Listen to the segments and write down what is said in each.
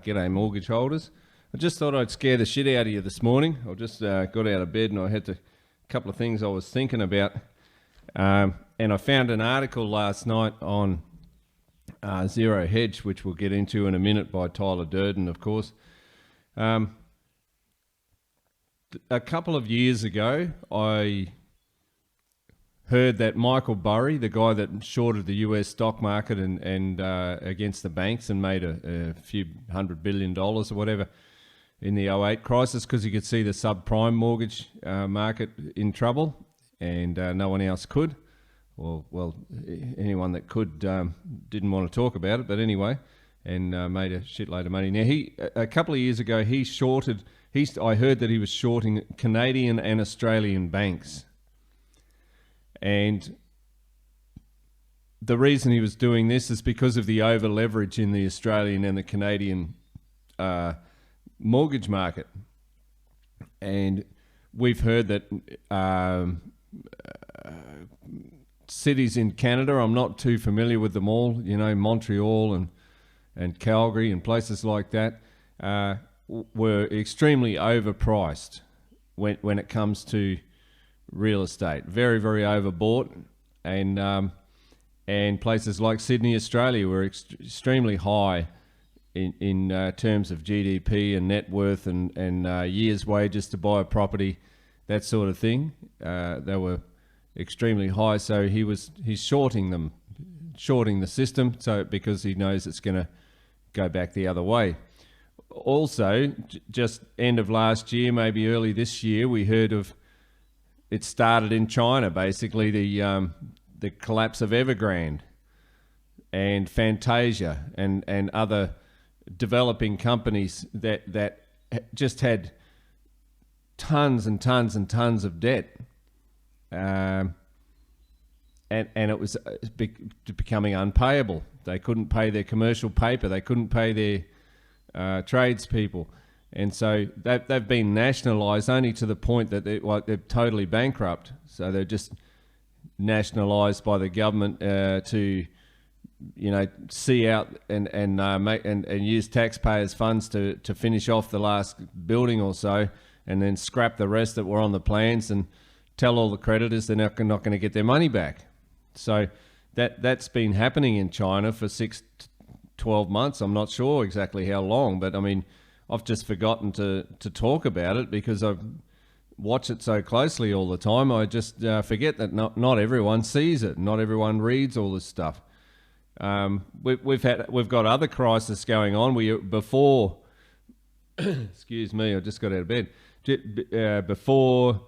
G'day mortgage holders. I just thought I'd scare the shit out of you this morning. I just got out of bed and I had a couple of things I was thinking about. And I found an article last night on Zero Hedge, which we'll get into in a minute, by Tyler Durden, of course. A couple of years ago, I heard that Michael Burry, the guy that shorted the US stock market and against the banks and made a few $100 billion or whatever in the '08 crisis, because he could see the subprime mortgage market in trouble, and no one else could. Well, anyone that could didn't want to talk about it, but anyway, and made a shitload of money. Now, a couple of years ago, I heard that he was shorting Canadian and Australian banks. And the reason he was doing this is because of the over leverage in the Australian and the Canadian mortgage market. And we've heard that cities in Canada, I'm not too familiar with them all, Montreal and Calgary and places like that, were extremely overpriced when it comes to real estate. Very, very overbought, and places like Sydney, Australia, were extremely high in terms of GDP and net worth and years' wages to buy a property, that sort of thing. They were extremely high, so he's shorting the system, so because he knows it's going to go back the other way. Also, just end of last year, maybe early this year, we heard of. It started in China, basically, the collapse of Evergrande and Fantasia and other developing companies that just had tons and tons and tons of debt, and it was becoming unpayable. They couldn't pay their commercial paper. They couldn't pay their tradespeople. And so they've been nationalised only to the point that they're totally bankrupt. So they're just nationalised by the government to, see out and use taxpayers' funds to finish off the last building or so, and then scrap the rest that were on the plans and tell all the creditors they're not going to get their money back. So that's been happening in China for 6 to 12 months. I'm not sure exactly how long, but I mean, I've just forgotten to talk about it because I watch it so closely all the time. I just forget that not everyone sees it. Not everyone reads all this stuff. We've got other crises going on. Before, excuse me, I just got out of bed. Before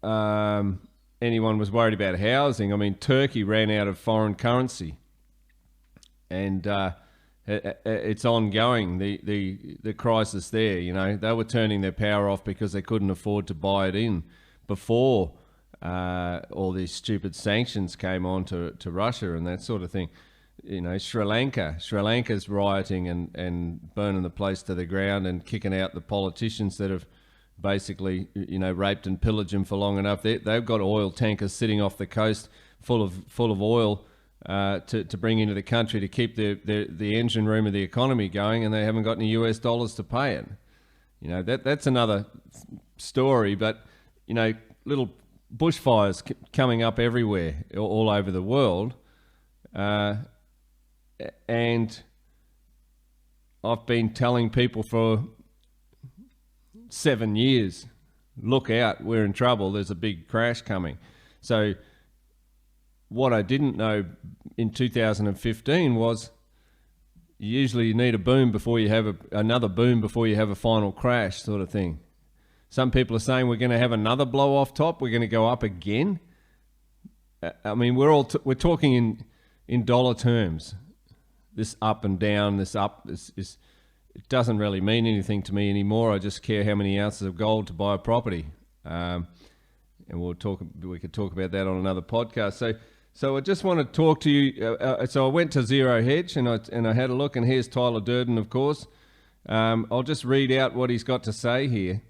anyone was worried about housing, I mean, Turkey ran out of foreign currency, and it's ongoing, the crisis there. They were turning their power off because they couldn't afford to buy it in before all these stupid sanctions came on to Russia and that sort of thing. Sri Lanka's rioting and burning the place to the ground and kicking out the politicians that have basically raped and pillaged them for long enough. They've got oil tankers sitting off the coast full of oil to bring into the country to keep the engine room of the economy going, and they haven't got any US dollars to pay it. That's another story, but little bushfires coming up everywhere, all over the world, and I've been telling people for 7 years, look out, we're in trouble, there's a big crash coming. So what I didn't know in 2015 was usually you need a boom before you have another boom before you have a final crash, sort of thing. Some people are saying we're going to have another blow off top. We're going to go up again. I mean, we're talking in dollar terms. This up and down, this up, it doesn't really mean anything to me anymore. I just care how many ounces of gold to buy a property. And we could talk about that on another podcast. So I just want to talk to you. So I went to Zero Hedge and I had a look, and here's Tyler Durden, of course. I'll just read out what he's got to say here.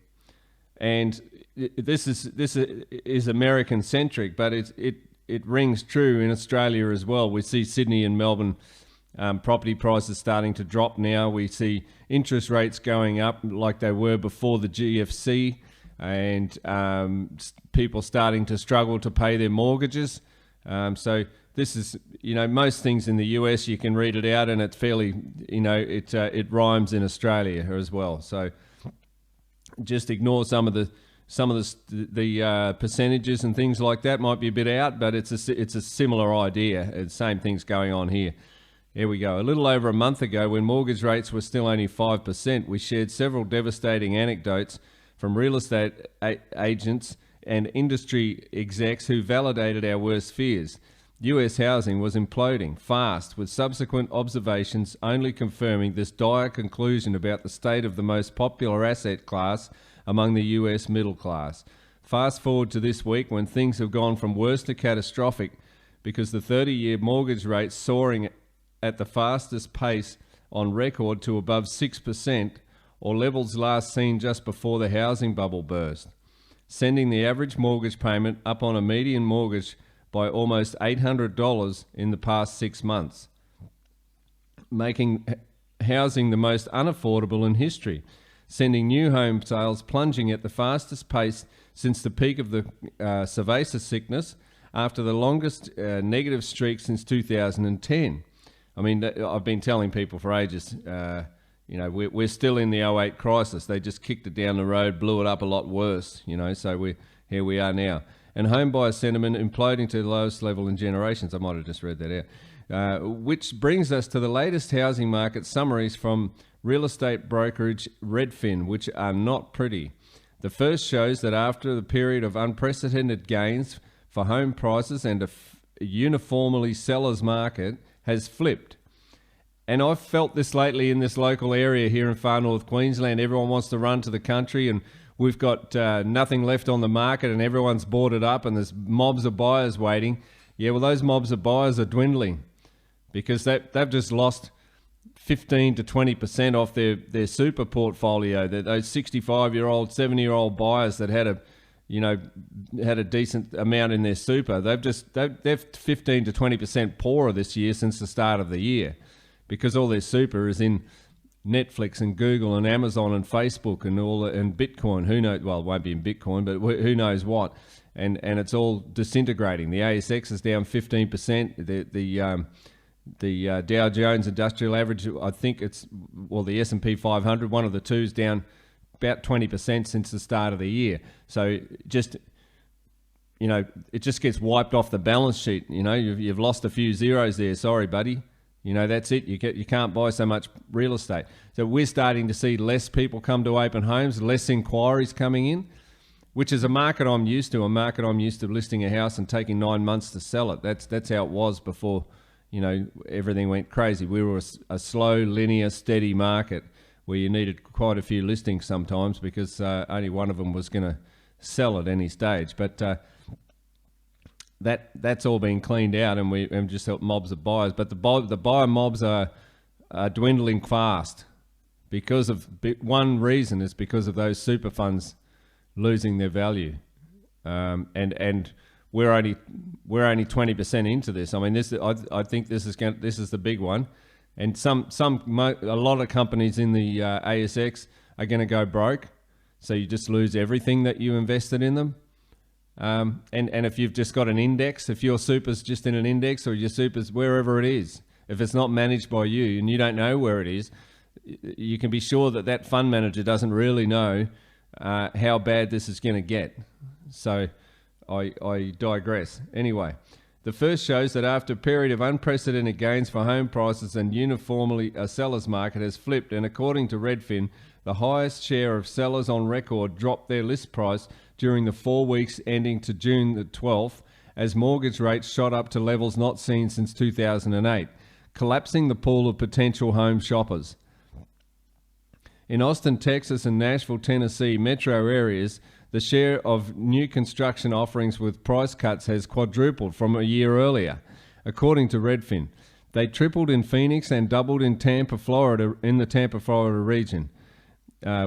And this is American centric, but it rings true in Australia as well. We see Sydney and Melbourne Property prices starting to drop now. We see interest rates going up like they were before the GFC, and people starting to struggle to pay their mortgages. So this is, most things in the US, you can read it out and it's fairly, it rhymes in Australia as well. So just ignore some of the percentages and things like that. Might be a bit out, but it's a similar idea. It's same things going on here. Here we go. A little over a month ago, when mortgage rates were still only 5%, we shared several devastating anecdotes from real estate agents and industry execs who validated our worst fears. US housing was imploding fast, with subsequent observations only confirming this dire conclusion about the state of the most popular asset class among the US middle class. Fast forward to this week, when things have gone from worse to catastrophic because the 30-year mortgage rate soaring at the fastest pace on record to above 6%, or levels last seen just before the housing bubble burst, sending the average mortgage payment up on a median mortgage by almost $800 in the past 6 months, making housing the most unaffordable in history, sending new home sales plunging at the fastest pace since the peak of the cerveza sickness, after the longest negative streak since 2010. I mean, I've been telling people for ages, we're still in the '08 crisis. They just kicked it down the road, blew it up a lot worse, so here we are now. And home buyer sentiment imploding to the lowest level in generations. I might have just read that out. Which brings us to the latest housing market summaries from real estate brokerage Redfin, which are not pretty. The first shows that after the period of unprecedented gains for home prices and a uniformly seller's market has flipped. And I've felt this lately in this local area here in far north Queensland. Everyone wants to run to the country, and we've got nothing left on the market, and everyone's bought it up, and there's mobs of buyers waiting. Yeah, well, those mobs of buyers are dwindling because they've just lost 15 to 20% off their super portfolio. Those 65-year-old, 70-year-old buyers that had a decent amount in their super, they're 15 to 20% poorer this year since the start of the year, because all their super is in Netflix and Google and Amazon and Facebook and Bitcoin. Who knows? Well, it won't be in Bitcoin, but who knows what? And it's all disintegrating. The ASX is down 15%. The Dow Jones Industrial Average, I think the S&P 500, one of the two, is down about 20% since the start of the year. So it just gets wiped off the balance sheet. You've lost a few zeros there. Sorry, buddy. That's it. You can't buy so much real estate. So we're starting to see less people come to open homes, less inquiries coming in, which is a market I'm used to. I'm used to listing a house and taking 9 months to sell it. That's how it was before, everything went crazy. We were a slow, linear, steady market where you needed quite a few listings sometimes because only one of them was going to sell at any stage. But that's all been cleaned out, and we just helped mobs of buyers. But the buyer mobs are dwindling fast because of one reason is because of those super funds losing their value, and we're only 20% into this. I mean, I think this is the big one, and a lot of companies in the ASX are going to go broke, so you just lose everything that you invested in them. And if you've just got an index, if your super's just in an index, or your super's wherever it is, if it's not managed by you and you don't know where it is, you can be sure that fund manager doesn't really know how bad this is going to get. So I digress. Anyway, the first shows that after a period of unprecedented gains for home prices and uniformly a seller's market has flipped, and according to Redfin, the highest share of sellers on record dropped their list price during the 4 weeks ending to June the 12th, as mortgage rates shot up to levels not seen since 2008, collapsing the pool of potential home shoppers. In Austin, Texas and Nashville, Tennessee metro areas, the share of new construction offerings with price cuts has quadrupled from a year earlier, according to Redfin. They tripled in Phoenix and doubled in Tampa, Florida, in the Tampa, Florida region.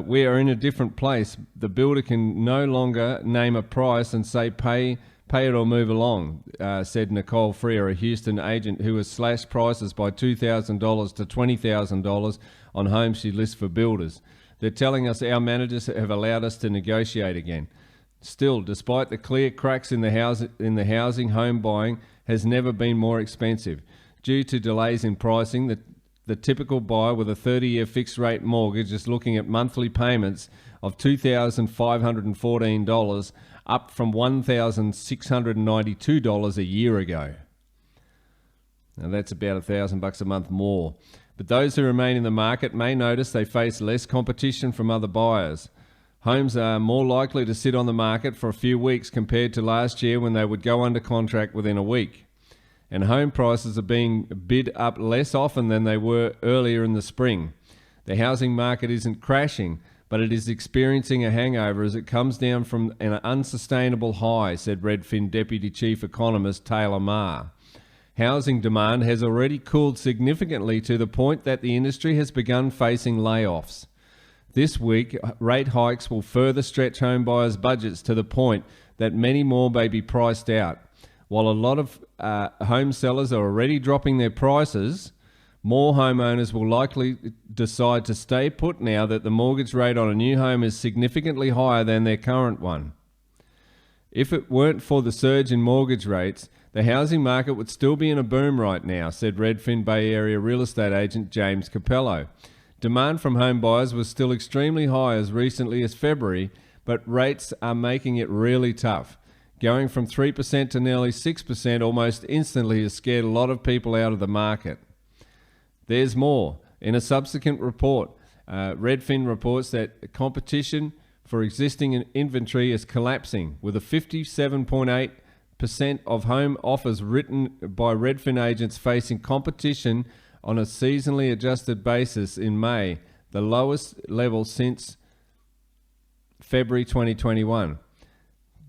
We are in a different place. The builder can no longer name a price and say pay Pay it or move along, said Nicole Flores, a Houston agent who has slashed prices by $2,000 to $20,000 on homes she lists for builders. They're telling us our managers have allowed us to negotiate again. Still, despite the clear cracks in the housing, home buying has never been more expensive. Due to delays in pricing, the typical buyer with a 30-year fixed-rate mortgage is looking at monthly payments of $2,514, up from $1,692 a year ago. Now that's about $1,000 a month more. But those who remain in the market may notice they face less competition from other buyers. Homes are more likely to sit on the market for a few weeks compared to last year when they would go under contract within a week. And home prices are being bid up less often than they were earlier in the spring. The housing market isn't crashing, but it is experiencing a hangover as it comes down from an unsustainable high, said Redfin Deputy Chief Economist Taylor Marr. Housing demand has already cooled significantly to the point that the industry has begun facing layoffs. This week, rate hikes will further stretch home buyers' budgets to the point that many more may be priced out. While a lot of home sellers are already dropping their prices, more homeowners will likely decide to stay put now that the mortgage rate on a new home is significantly higher than their current one. If it weren't for the surge in mortgage rates, the housing market would still be in a boom right now, said Redfin Bay Area real estate agent James Capello. Demand from home buyers was still extremely high as recently as February, but rates are making it really tough. Going from 3% to nearly 6% almost instantly has scared a lot of people out of the market. There's more. In a subsequent report, Redfin reports that competition for existing inventory is collapsing, with a 57.8% of home offers written by Redfin agents facing competition on a seasonally adjusted basis in May, the lowest level since February 2021.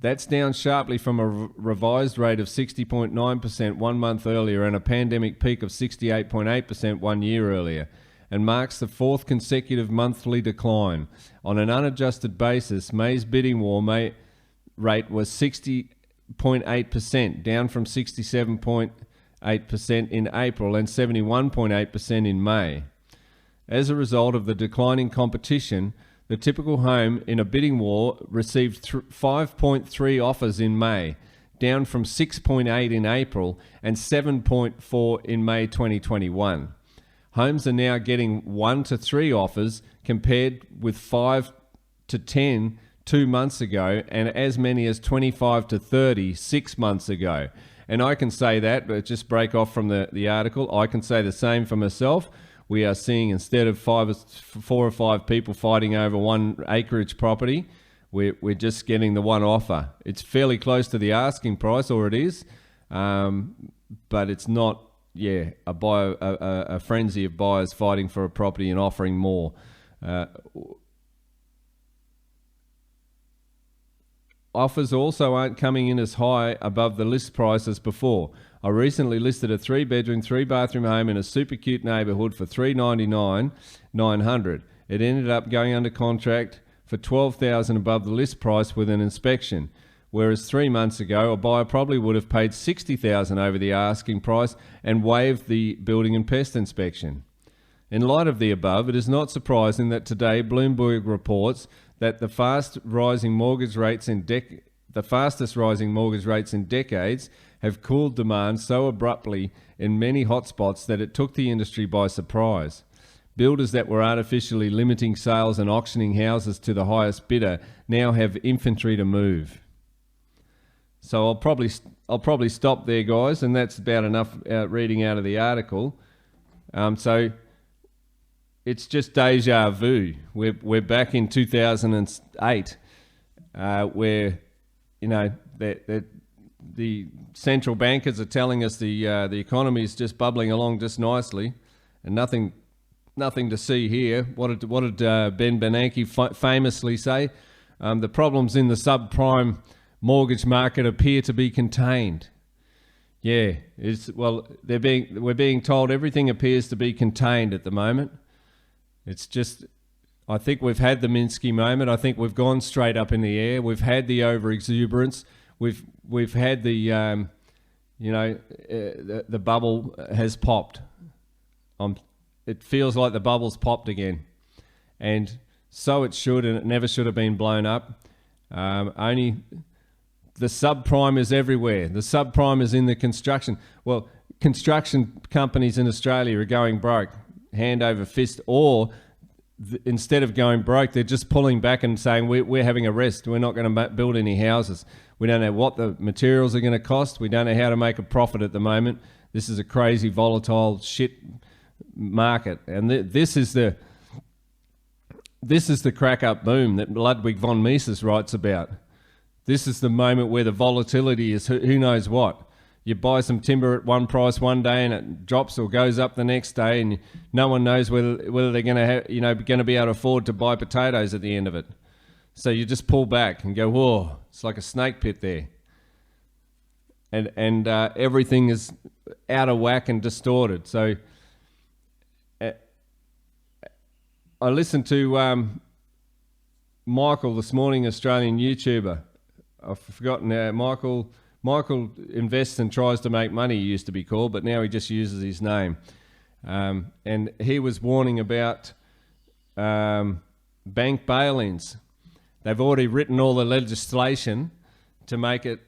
That's down sharply from a revised rate of 60.9% 1 month earlier and a pandemic peak of 68.8% 1 year earlier, and marks the fourth consecutive monthly decline. On an unadjusted basis, May's bidding war rate was 60.8%, down from 67.8% in April and 71.8% in May. As a result of the declining competition, the typical home in a bidding war received 5.3 offers in May, down from 6.8 in April and 7.4 in May 2021. Homes are now getting 1 to 3 offers compared with 5 to 10 2 months ago and as many as 25 to 30 6 months ago. And I can say that, but just break off from the article, I can say the same for myself. We are seeing, instead of 4 or 5 people fighting over one acreage property, we're just getting the one offer. It's fairly close to the asking price, or it is, but it's not, a frenzy of buyers fighting for a property and offering more. Offers also aren't coming in as high above the list price as before. I recently listed a 3-bedroom, 3-bathroom home in a super cute neighbourhood for $399,900. It ended up going under contract for $12,000 above the list price with an inspection, whereas 3 months ago a buyer probably would have paid $60,000 over the asking price and waived the building and pest inspection. In light of the above, it is not surprising that today Bloomberg reports that the fastest rising mortgage rates in decades have cooled demand so abruptly in many hotspots that it took the industry by surprise. Builders that were artificially limiting sales and auctioning houses to the highest bidder now have inventory to move. So I'll probably stop there, guys, and that's about enough reading out of the article. So it's just deja vu. We're back in 2008, where the central bankers are telling us the economy is just bubbling along just nicely, and nothing to see here. What did Ben Bernanke famously say? The problems in the subprime mortgage market appear to be contained. Yeah, we're being told everything appears to be contained at the moment. It's just, I think we've had the Minsky moment. I think we've gone straight up in the air. We've had the over-exuberance. we've had the the bubble has popped. It feels like the bubble's popped again, and so it should, and it never should have been blown up. Only the subprime is everywhere. The subprime is in the construction. Well, construction companies in Australia are going broke, hand over fist, or instead of going broke, they're just pulling back and saying, we're having a rest. We're not going to build any houses. We don't know what the materials are going to cost. We don't know how to make a profit at the moment. This is a crazy, volatile shit market. And this is the crack up boom that Ludwig von Mises writes about. This is the moment where the volatility is who knows what. You buy some timber at one price one day and it drops or goes up the next day, and no one knows whether they're going to have, going to be able to afford to buy potatoes at the end of it. So you just pull back and go, whoa, it's like a snake pit there. And everything is out of whack and distorted. So I listened to Michael this morning, Australian YouTuber. I've forgotten Michael invests and tries to make money, he used to be called, but now he just uses his name. And he was warning about bank bail-ins. They've already written all the legislation to make it,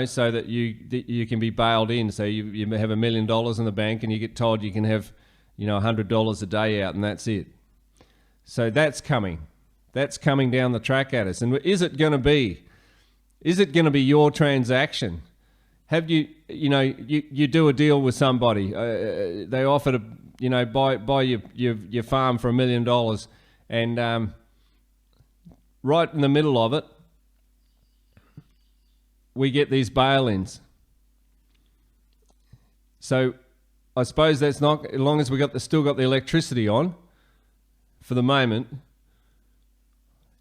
so that you can be bailed in. So you have $1 million in the bank and you get told you can have, $100 a day out, and that's it. So that's coming. That's coming down the track at us. And is it going to be your transaction? Have you do a deal with somebody, they offer to, buy your farm for $1 million, and right in the middle of it, we get these bail-ins. So I suppose that's not, as long as we still got the electricity on for the moment.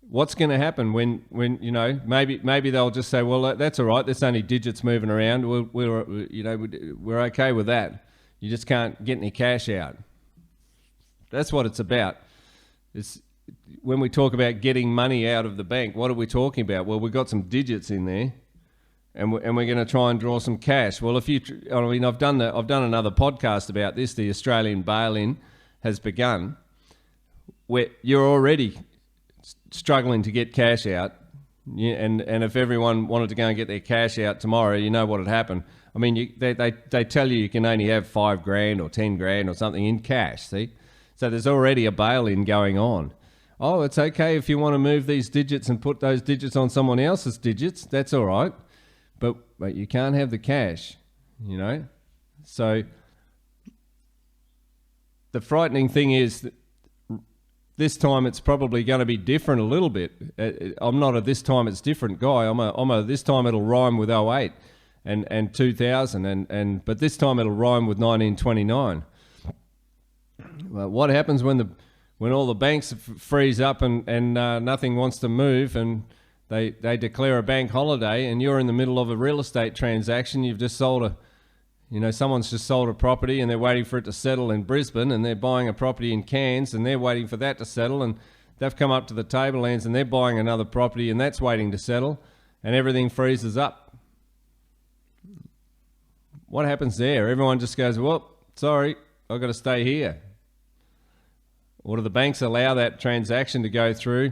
What's going to happen when maybe they'll just say, well, that's all right. There's only digits moving around. We're okay with that. You just can't get any cash out. That's what it's about. It's when we talk about getting money out of the bank. What are we talking about? Well, we've got some digits in there, and we're going to try and draw some cash. Well, I've done another podcast about this. The Australian bail-in has begun, where you're already struggling to get cash out, and if everyone wanted to go and get their cash out tomorrow, what would happen. I mean, they tell you can only have $5,000 or $10,000 or something in cash. See, so there's already a bail-in going on. Oh, it's okay if you want to move these digits and put those digits on someone else's digits. That's all right, but you can't have the cash. So the frightening thing is that this time it's probably going to be different a little bit. I'm not a this time it's different guy. I'm a this time it'll rhyme with 08 and 2000 but this time it'll rhyme with 1929. Well, what happens when all the banks freeze up and nothing wants to move, and they declare a bank holiday, and you're in the middle of a real estate transaction? You've just sold someone's just sold a property and they're waiting for it to settle in Brisbane, and they're buying a property in Cairns and they're waiting for that to settle, and they've come up to the Tablelands and they're buying another property and that's waiting to settle, and everything freezes up. What happens there? Everyone just goes, well, sorry, I've got to stay here. Or do the banks allow that transaction to go through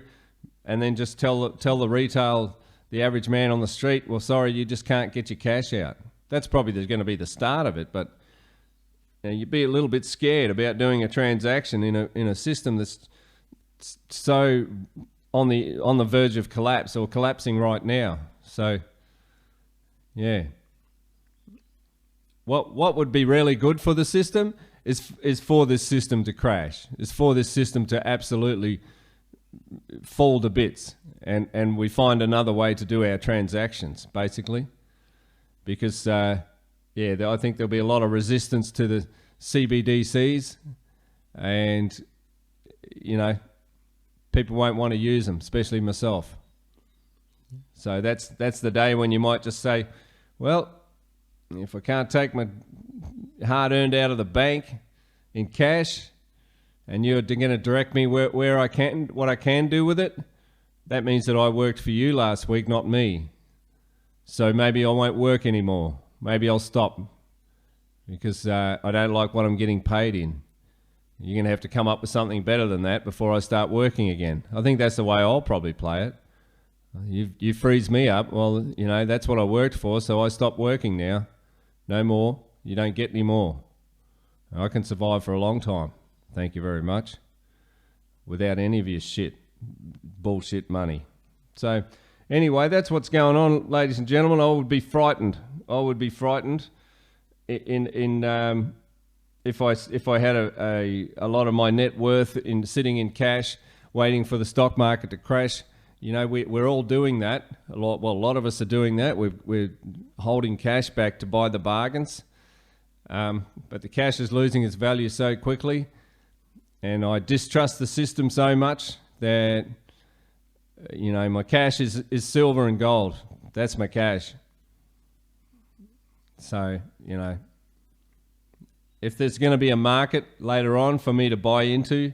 and then just tell the retail, the average man on the street, well, sorry, you just can't get your cash out? That's probably going to be the start of it, but you'd be a little bit scared about doing a transaction in a system that's so on the verge of collapse or collapsing right now. So, yeah. What would be really good for the system is for this system to crash, is for this system to absolutely fall to bits, and we find another way to do our transactions, basically. Because, I think there'll be a lot of resistance to the CBDCs, and, people won't want to use them, especially myself. So that's the day when you might just say, well, if I can't take my hard-earned out of the bank in cash, and you're going to direct me where I can, what I can do with it, that means that I worked for you last week, not me. So maybe I won't work anymore. Maybe I'll stop because I don't like what I'm getting paid in. You're going to have to come up with something better than that before I start working again. I think that's the way I'll probably play it. You freeze me up. Well, you know, that's what I worked for, so I stop working now. No more. You don't get any more. I can survive for a long time. Thank you very much. Without any of your bullshit money. So anyway, that's what's going on, ladies and gentlemen. I would be frightened. I would be frightened if I had a lot of my net worth sitting in cash, waiting for the stock market to crash. You know, we're all doing that. A lot of us are doing that. We're holding cash back to buy the bargains, but the cash is losing its value so quickly, and I distrust the system so much that, you know, my cash is silver and gold. That's my cash. So, you know, if there's going to be a market later on for me to buy into,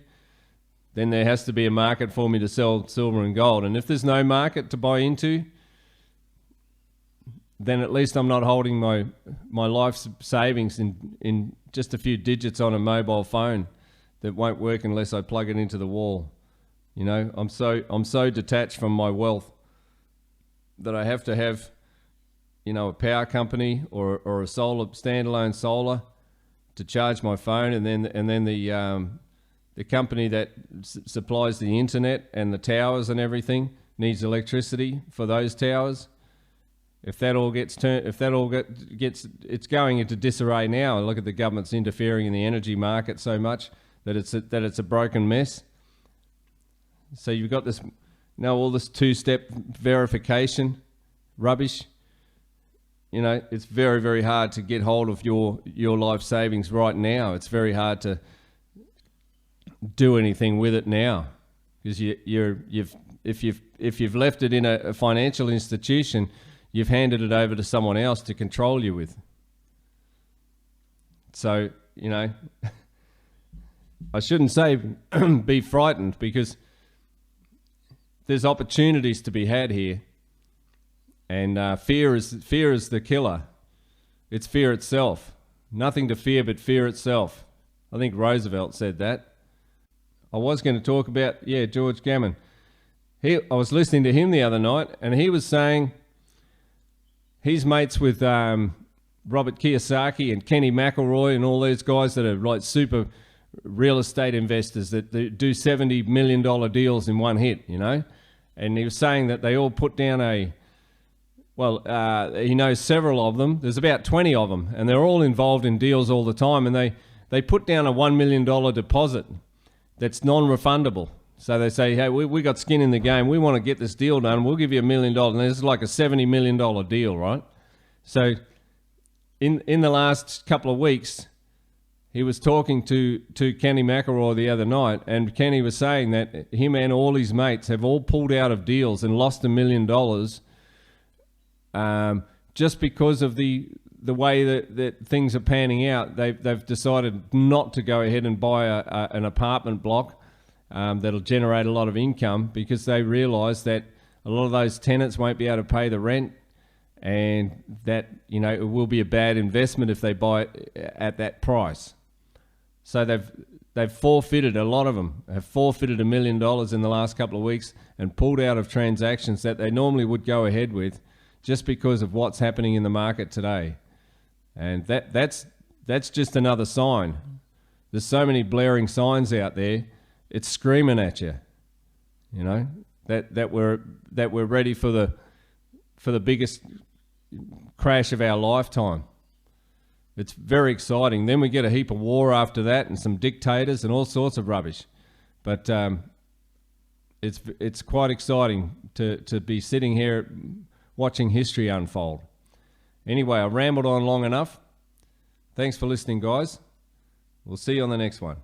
then there has to be a market for me to sell silver and gold. And if there's no market to buy into, then at least I'm not holding my life savings in just a few digits on a mobile phone that won't work unless I plug it into the wall. You know, I'm so detached from my wealth that I have to have, you know, a power company or a standalone solar to charge my phone, and then the company that supplies the internet and the towers and everything needs electricity for those towers. If that all gets it's going into disarray now. Look at the government's interfering in the energy market so much that it's a broken mess. So you've got this, you know, all this two-step verification rubbish. You know, it's very, very hard to get hold of your life savings right now. It's very hard to do anything with it now, because if you've left it in a financial institution, you've handed it over to someone else to control you with. So, you know, I shouldn't say be frightened, because there's opportunities to be had here, and fear is the killer. It's fear itself. Nothing to fear but fear itself. I think Roosevelt said that. I was going to talk about, George Gammon. I was listening to him the other night, and he was saying he's mates with Robert Kiyosaki and Kenny McElroy and all these guys that are like super real estate investors that do $70 million deals in one hit, you know. And he was saying that they all put down he knows several of them. There's about 20 of them, and they're all involved in deals all the time. And they put down a $1 million deposit that's non-refundable. So they say, hey, we got skin in the game. We want to get this deal done. We'll give you $1 million. And this is like a $70 million deal, right? So in the last couple of weeks, he was talking to Kenny McElroy the other night, and Kenny was saying that him and all his mates have all pulled out of deals and lost $1 million just because of the way that things are panning out. They've decided not to go ahead and buy an apartment block that'll generate a lot of income, because they realise that a lot of those tenants won't be able to pay the rent, and that, you know, it will be a bad investment if they buy it at that price. So they've forfeited, a lot of them have forfeited $1 million in the last couple of weeks and pulled out of transactions that they normally would go ahead with, just because of what's happening in the market today. And that's just another sign. There's so many blaring signs out there. It's screaming at you, you know, that we're ready for the biggest crash of our lifetime. It's very exciting. Then we get a heap of war after that, and some dictators and all sorts of rubbish. But it's quite exciting to be sitting here watching history unfold. Anyway, I rambled on long enough. Thanks for listening, guys. We'll see you on the next one.